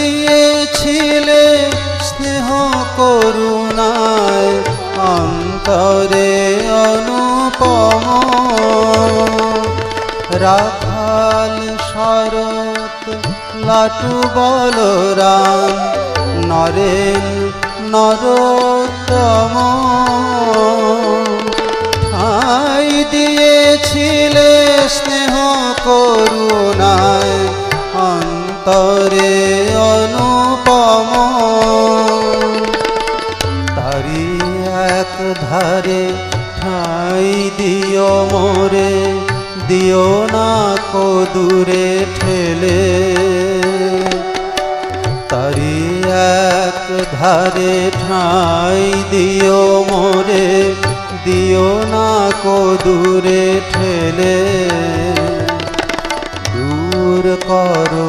দিয়েছিলে স্নেহ করুণায় অন্তরে অনুপম রাখাল শরৎ লাটু বলরাম নরেন নরোত্তম ঠাঁই দিয়েছিলে স্নেহ করুণায় অন্তরে অনুপম তারি এক ধারে ঠাঁই দিও মোরে দিও না কো দূরে ঠেলে তারি এক ধারে ঠাঁই দিও মোরে দিও না কো দূরে ঠেলে দূর করো।